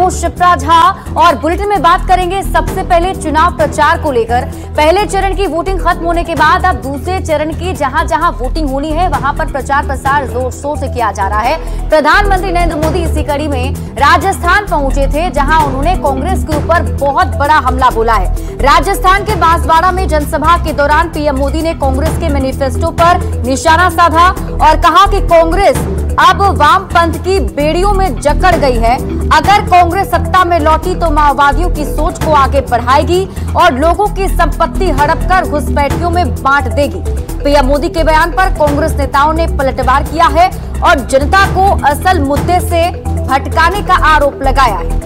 हूं शिप्रा झा और बुलेटिन में बात करेंगे सबसे पहले चुनाव प्रचार को लेकर। पहले चरण की वोटिंग खत्म होने के बाद अब दूसरे चरण की जहां वोटिंग होनी है वहां पर प्रचार प्रसार जोर शोर से किया जा रहा है। प्रधानमंत्री नरेंद्र मोदी इसी कड़ी में राजस्थान पहुंचे थे, जहां उन्होंने कांग्रेस के ऊपर बहुत बड़ा हमला बोला है। राजस्थान के बांसवाड़ा में जनसभा के दौरान पीएम मोदी ने कांग्रेस के मैनिफेस्टो पर निशाना साधा और कहा कि कांग्रेस अब वामपंथ की बेड़ियों में जकड़ गई है। अगर कांग्रेस सत्ता में लौटी तो माओवादियों की सोच को आगे बढ़ाएगी और लोगों की संपत्ति हड़प कर घुसपैठियों में बांट देगी। पीएम मोदी के बयान पर कांग्रेस नेताओं ने पलटवार किया है और जनता को असल मुद्दे से भटकाने का आरोप लगाया है।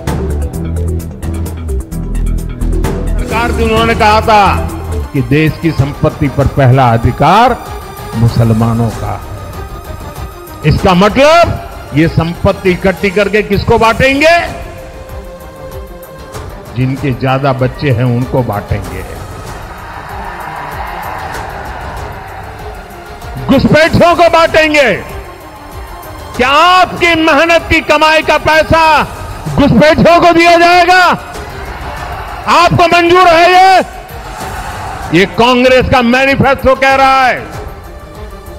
सरकार से उन्होंने कहा था कि देश की संपत्ति पर पहला अधिकार मुसलमानों का है। इसका मतलब ये संपत्ति इकट्ठी करके किसको बांटेंगे? जिनके ज्यादा बच्चे हैं उनको बांटेंगे। घुसपैठियों को बांटेंगे। क्या आपकी मेहनत की कमाई का पैसा घुसपैठियों को दिया जाएगा? आपको मंजूर है? ये कांग्रेस का मैनिफेस्टो कह रहा है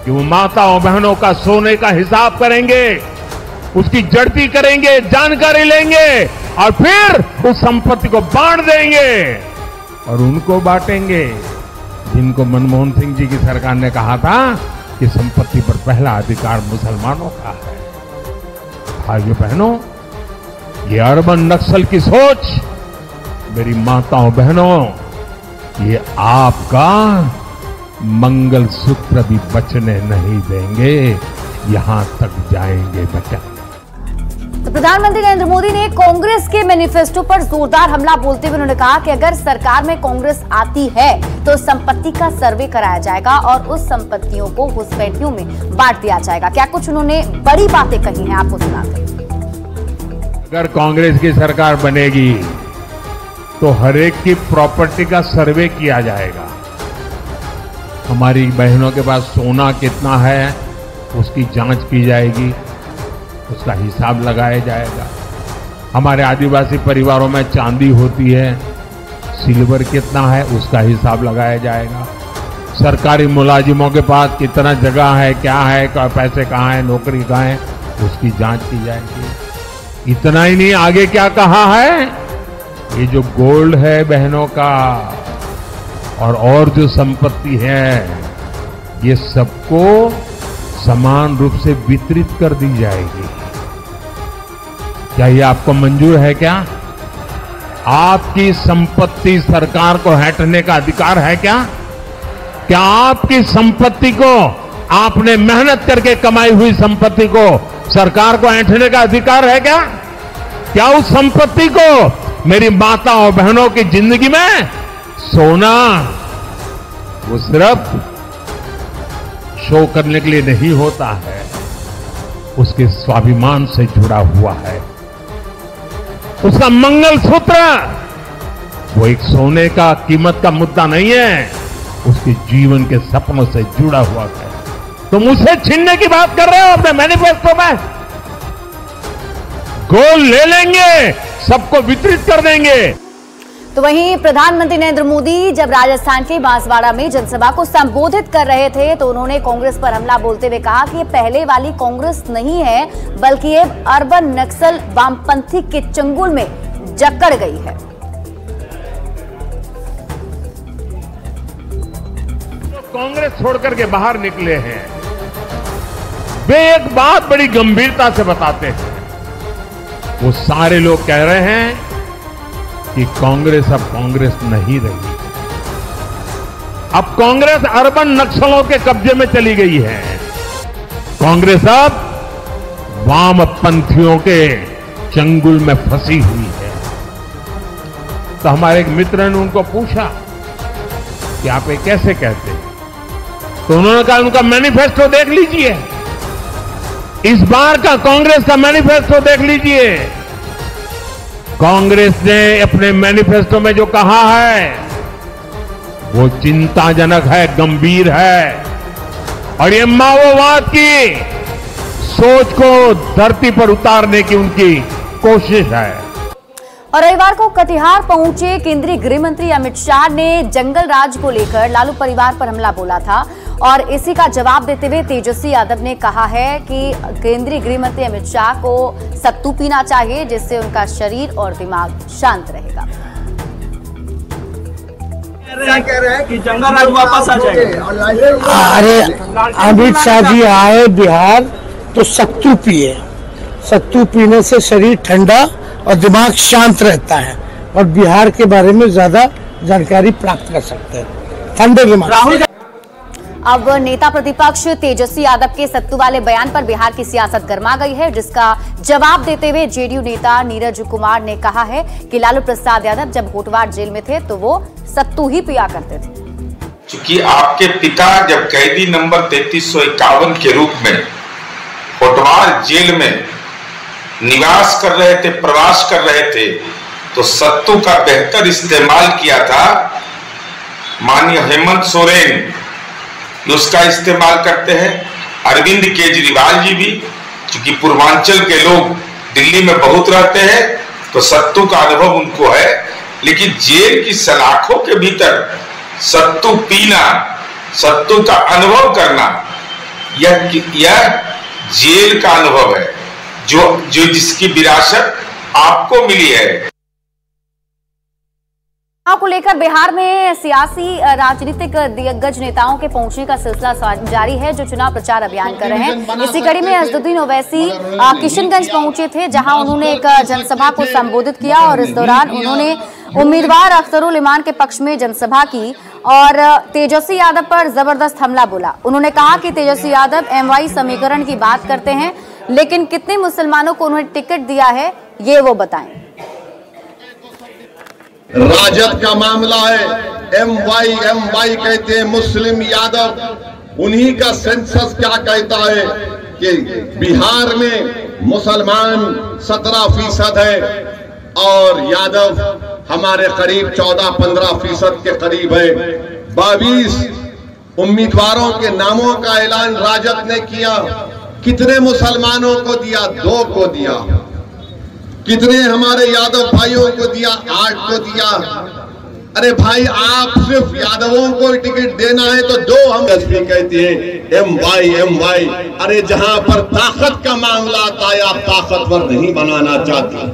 कि वो माताओं बहनों का सोने का हिसाब करेंगे, उसकी जड़ती करेंगे, जानकारी लेंगे और फिर उस संपत्ति को बांट देंगे और उनको बांटेंगे जिनको मनमोहन सिंह जी की सरकार ने कहा था कि संपत्ति पर पहला अधिकार मुसलमानों का है। भाइयों बहनों, ये अर्बन नक्सल की सोच, मेरी माताओं बहनों, ये आपका मंगलसूत्र भी बचने नहीं देंगे, यहां तक जाएंगे बेटा। तो प्रधानमंत्री नरेंद्र मोदी ने कांग्रेस के मैनिफेस्टो पर जोरदार हमला बोलते हुए उन्होंने कहा कि अगर सरकार में कांग्रेस आती है तो संपत्ति का सर्वे कराया जाएगा और उस संपत्तियों को घुसपैठियों में बांट दिया जाएगा। क्या कुछ उन्होंने बड़ी बातें कही हैं, आपको सुनाते हैं। अगर कांग्रेस की सरकार बनेगी तो हर एक की प्रॉपर्टी का सर्वे किया जाएगा। हमारी बहनों के पास सोना कितना है उसकी जांच की जाएगी, उसका हिसाब लगाया जाएगा। हमारे आदिवासी परिवारों में चांदी होती है, सिल्वर कितना है उसका हिसाब लगाया जाएगा। सरकारी मुलाजिमों के पास कितना जगह है, क्या है, पैसे कहाँ है, नौकरी कहाँ है, उसकी जांच की जाएगी। इतना ही नहीं, आगे क्या कहा है, ये जो गोल्ड है बहनों का और जो संपत्ति है ये सबको समान रूप से वितरित कर दी जाएगी। क्या ये आपको मंजूर है? क्या आपकी संपत्ति सरकार को हटने का अधिकार है? क्या आपकी संपत्ति को, आपने मेहनत करके कमाई हुई संपत्ति को सरकार को हटने का अधिकार है? क्या उस संपत्ति को मेरी माताओं बहनों की जिंदगी में सोना वो सिर्फ शो करने के लिए नहीं होता है, उसके स्वाभिमान से जुड़ा हुआ है। उसका मंगलसूत्र वो एक सोने का कीमत का मुद्दा नहीं है, उसके जीवन के सपनों से जुड़ा हुआ है। तुम उसे छीनने की बात कर रहे हो अपने मैनिफेस्टो में? गोल्ड ले लेंगे, सबको वितरित कर देंगे। तो वहीं प्रधानमंत्री नरेंद्र मोदी जब राजस्थान के बांसवाड़ा में जनसभा को संबोधित कर रहे थे तो उन्होंने कांग्रेस पर हमला बोलते हुए कहा कि ये पहले वाली कांग्रेस नहीं है, बल्कि ये अर्बन नक्सल वामपंथी के चंगुल में जकड़ गई है। तो कांग्रेस छोड़कर के बाहर निकले हैं, वे एक बात बड़ी गंभीरता से बताते हैं। वो सारे लोग कह रहे हैं कि कांग्रेस अब कांग्रेस नहीं रही, अब कांग्रेस अर्बन नक्सलों के कब्जे में चली गई है। कांग्रेस अब वामपंथियों के चंगुल में फंसी हुई है। तो हमारे एक मित्र ने उनको पूछा कि आप ये कैसे कहते हैं? तो उन्होंने कहा उनका मैनिफेस्टो देख लीजिए, इस बार का कांग्रेस का मैनिफेस्टो देख लीजिए। कांग्रेस ने अपने मैनिफेस्टो में जो कहा है वो चिंताजनक है, गंभीर है और ये माओवाद की सोच को धरती पर उतारने की उनकी कोशिश है। और रविवार को कटिहार पहुंचे केंद्रीय गृह मंत्री अमित शाह ने जंगल राज को लेकर लालू परिवार पर हमला बोला था और इसी का जवाब देते हुए तेजस्वी यादव ने कहा है कि केंद्रीय गृह मंत्री अमित शाह को सत्तू पीना चाहिए, जिससे उनका शरीर और दिमाग शांत रहेगा। कह रहे हैं कि जंगल राज वापस आ जाएगा। अरे अमित शाह जी आए बिहार तो सत्तू पिए, सत्तू पीने से शरीर ठंडा और दिमाग शांत रहता है और बिहार के बारे में ज्यादा जानकारी प्राप्त कर सकते हैं ठंडे दिमाग। अब नेता प्रतिपक्ष तेजस्वी यादव के सत्तू वाले बयान पर बिहार की सियासत गर्मा गई है, जिसका जवाब देते हुए जेडीयू नेता नीरज कुमार ने कहा है कि लालू प्रसाद यादव जब होटवार जेल में थे तो वो सत्तू ही पिया करते थे। क्योंकि आपके पिता जब कैदी नंबर 3351 के रूप में होटवार जेल में निवास कर रहे थे, प्रवास कर रहे थे, तो सत्तू का बेहतर इस्तेमाल किया था। माननीय हेमंत सोरेन उसका इस्तेमाल करते हैं, अरविंद केजरीवाल जी भी, क्योंकि पूर्वांचल के लोग दिल्ली में बहुत रहते हैं तो सत्तू का अनुभव उनको है। लेकिन जेल की सलाखों के भीतर सत्तू पीना, सत्तू का अनुभव करना, यह जेल का अनुभव है जो जिसकी विरासत आपको मिली है। चुनाव को लेकर बिहार में सियासी राजनीतिक दिग्गज नेताओं के पहुंचने का सिलसिला जारी है, जो चुनाव प्रचार अभियान कर रहे हैं। इसी कड़ी में असदुद्दीन ओवैसी किशनगंज पहुंचे थे, जहां उन्होंने एक जनसभा को संबोधित किया और इस दौरान उन्होंने उम्मीदवार अख्तरुल इमान के पक्ष में जनसभा की और तेजस्वी यादव पर जबरदस्त हमला बोला। उन्होंने कहा कि तेजस्वी यादव MY समीकरण की बात करते हैं, लेकिन कितने मुसलमानों को उन्होंने टिकट दिया है ये वो बताएं। राजद का मामला है, MY कहते हैं मुस्लिम यादव। उन्हीं का सेंसस क्या कहता है कि बिहार में मुसलमान 17% है और यादव हमारे करीब 14-15% के करीब है। 22 उम्मीदवारों के नामों का ऐलान राजद ने किया। कितने मुसलमानों को दिया? 2 को दिया। कितने हमारे यादव भाइयों को दिया? 8 को दिया। अरे भाई, आप सिर्फ यादवों को टिकट देना है तो 2 हम कहते हैं MY। अरे जहां पर ताकत का मामला आता है आप ताकतवर नहीं बनाना चाहते।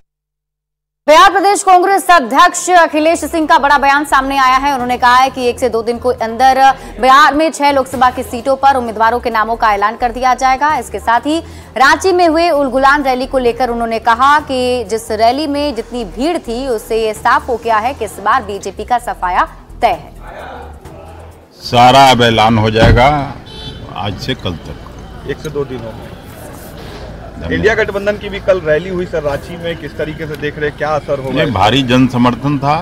बिहार प्रदेश कांग्रेस अध्यक्ष अखिलेश सिंह का बड़ा बयान सामने आया है। उन्होंने कहा है कि 1 से 2 दिन के अंदर बिहार में 6 लोकसभा की सीटों पर उम्मीदवारों के नामों का ऐलान कर दिया जाएगा। इसके साथ ही रांची में हुए उलगुलान रैली को लेकर उन्होंने कहा कि जिस रैली में जितनी भीड़ थी उससे ये साफ हो गया है कि इस बार बीजेपी का सफाया तय है। सारा अब ऐलान हो जाएगा आज से कल तक। 1 से 2 दिन हो गए। इंडिया गठबंधन की भी कल रैली हुई सर रांची में, किस तरीके से देख रहे, क्या असर होगा? भारी जन समर्थन था,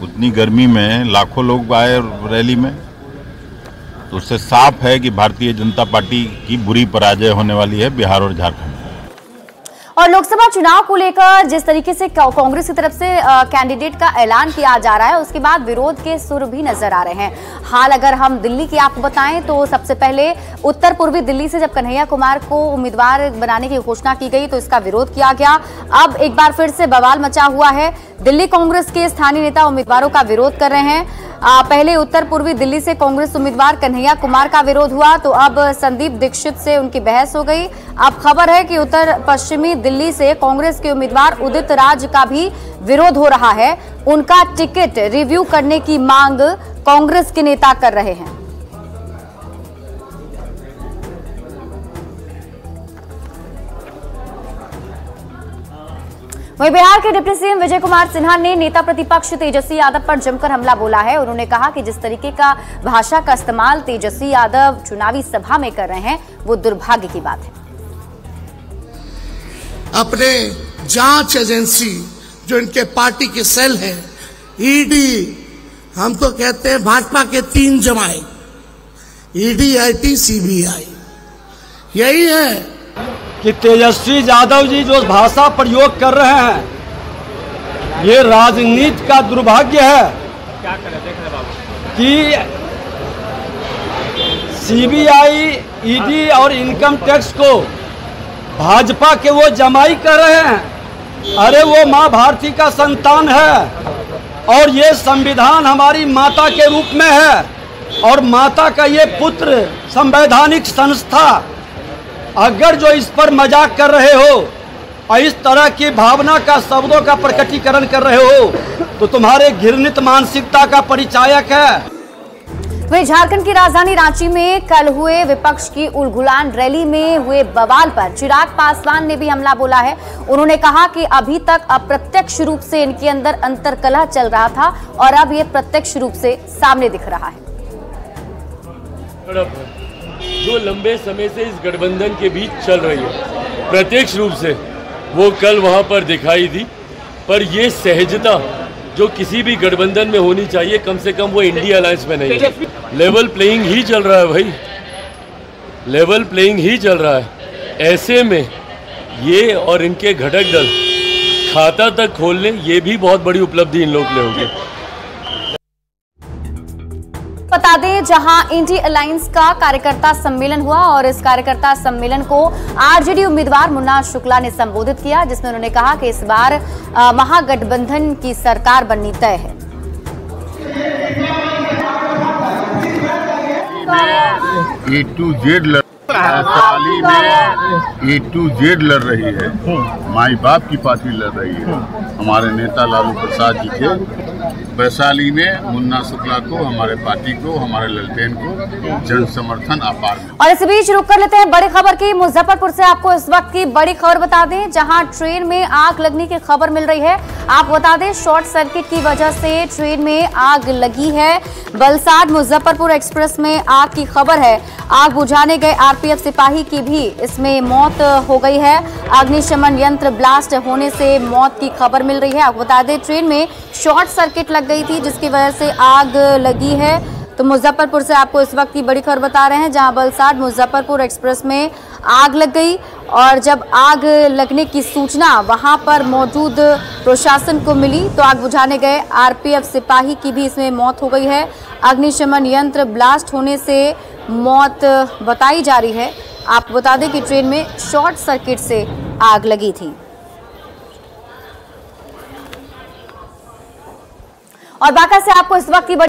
उतनी गर्मी में लाखों लोग आए रैली में, तो उससे साफ है कि भारतीय जनता पार्टी की बुरी पराजय होने वाली है बिहार और झारखंड। और लोकसभा चुनाव को लेकर जिस तरीके से कांग्रेस की तरफ से कैंडिडेट का ऐलान किया जा रहा है, उसके बाद विरोध के सुर भी नजर आ रहे हैं। हाल अगर हम दिल्ली की आपको बताएं तो सबसे पहले उत्तर पूर्वी दिल्ली से जब कन्हैया कुमार को उम्मीदवार बनाने की घोषणा की गई तो इसका विरोध किया गया। अब एक बार फिर से बवाल मचा हुआ है। दिल्ली कांग्रेस के स्थानीय नेता उम्मीदवारों का विरोध कर रहे हैं। पहले उत्तर पूर्वी दिल्ली से कांग्रेस उम्मीदवार कन्हैया कुमार का विरोध हुआ तो अब संदीप दीक्षित से उनकी बहस हो गई। अब खबर है कि उत्तर पश्चिमी दिल्ली से कांग्रेस के उम्मीदवार उदित राज का भी विरोध हो रहा है। उनका टिकट रिव्यू करने की मांग कांग्रेस के नेता कर रहे हैं। वहीं बिहार के डिप्टी सीएम विजय कुमार सिन्हा ने नेता प्रतिपक्ष तेजस्वी यादव पर जमकर हमला बोला है। उन्होंने कहा कि जिस तरीके का भाषा का इस्तेमाल तेजस्वी यादव चुनावी सभा में कर रहे हैं वो दुर्भाग्य की बात है। अपने जांच एजेंसी जो इनके पार्टी के सेल है, ईडी, हम तो कहते हैं भाजपा के 3 जमाए, ईडी, IT, CBI, यही है कि तेजस्वी यादव जी जो भाषा प्रयोग कर रहे हैं ये राजनीति का दुर्भाग्य है कि CBI, ED और इनकम टैक्स को भाजपा के वो जमाई कर रहे हैं अरे वो माँ भारती का संतान है और ये संविधान हमारी माता के रूप में है और माता का ये पुत्र संवैधानिक संस्था, अगर जो इस पर मजाक कर रहे हो और इस तरह की भावना का शब्दों का प्रकटीकरण कर रहे हो तो तुम्हारे घृणित मानसिकता का परिचायक है। वहीं झारखंड की राजधानी रांची में कल हुए विपक्ष की उलगुलान रैली में हुए बवाल पर चिराग पासवान ने भी हमला बोला है। उन्होंने कहा कि अभी तक अप्रत्यक्ष रूप से इनके अंदर अंतर्कलह चल रहा था और अब ये प्रत्यक्ष रूप से सामने दिख रहा है। जो लंबे समय से इस गठबंधन के बीच चल रही है, प्रत्यक्ष रूप से वो कल वहां पर दिखाई दी। पर ये सहजता जो किसी भी गठबंधन में होनी चाहिए, कम से कम वो इंडिया अलायंस में नहीं है। लेवल प्लेइंग ही चल रहा है भाई, लेवल प्लेइंग ही चल रहा है। ऐसे में ये और इनके घटक दल खाता तक खोल लें, ये भी बहुत बड़ी उपलब्धि इन लोग के लिए होगी। बता दें, जहां इंडी अलायंस का कार्यकर्ता सम्मेलन हुआ और इस कार्यकर्ता सम्मेलन को आरजेडी उम्मीदवार मुन्ना शुक्ला ने संबोधित किया, जिसमें उन्होंने कहा कि इस बार महागठबंधन की सरकार बननी तय है। A to Z वैशाली में A to Z लड़ रही है, माई बाप की पार्टी लड़ रही है। हमारे नेता लालू प्रसाद जी के वैशाली में मुन्ना शुक्ला को, हमारे पार्टी को, हमारे ललटेन को जन समर्थन अपार। और इस बीच रुक कर लेते हैं बड़ी खबर की। मुजफ्फरपुर से आपको इस वक्त की बड़ी खबर बता दें, जहां ट्रेन में आग लगने की खबर मिल रही है। आपको बता दें, शॉर्ट सर्किट की वजह से ट्रेन में आग लगी है। वलसाड मुजफ्फरपुर एक्सप्रेस में आग की खबर है। आग बुझाने गए आरपीएफ सिपाही की भी इसमें मौत हो गई है। अग्निशमन यंत्र ब्लास्ट होने से मौत की खबर मिल रही है। आपको बता दें, ट्रेन में शॉर्ट सर्किट लग गई थी, जिसकी वजह से आग लगी है। तो मुजफ्फरपुर से आपको इस वक्त की बड़ी खबर बता रहे हैं, जहां वलसाड मुजफ्फरपुर एक्सप्रेस में आग लग गई और जब आग लगने की सूचना वहां पर मौजूद प्रशासन को मिली तो आग बुझाने गए आरपीएफ सिपाही की भी इसमें मौत हो गई है। अग्निशमन यंत्र ब्लास्ट होने से मौत बताई जा रही है। आपको बता दें कि ट्रेन में शॉर्ट सर्किट से आग लगी थी। और बाका से आपको इस वक्त की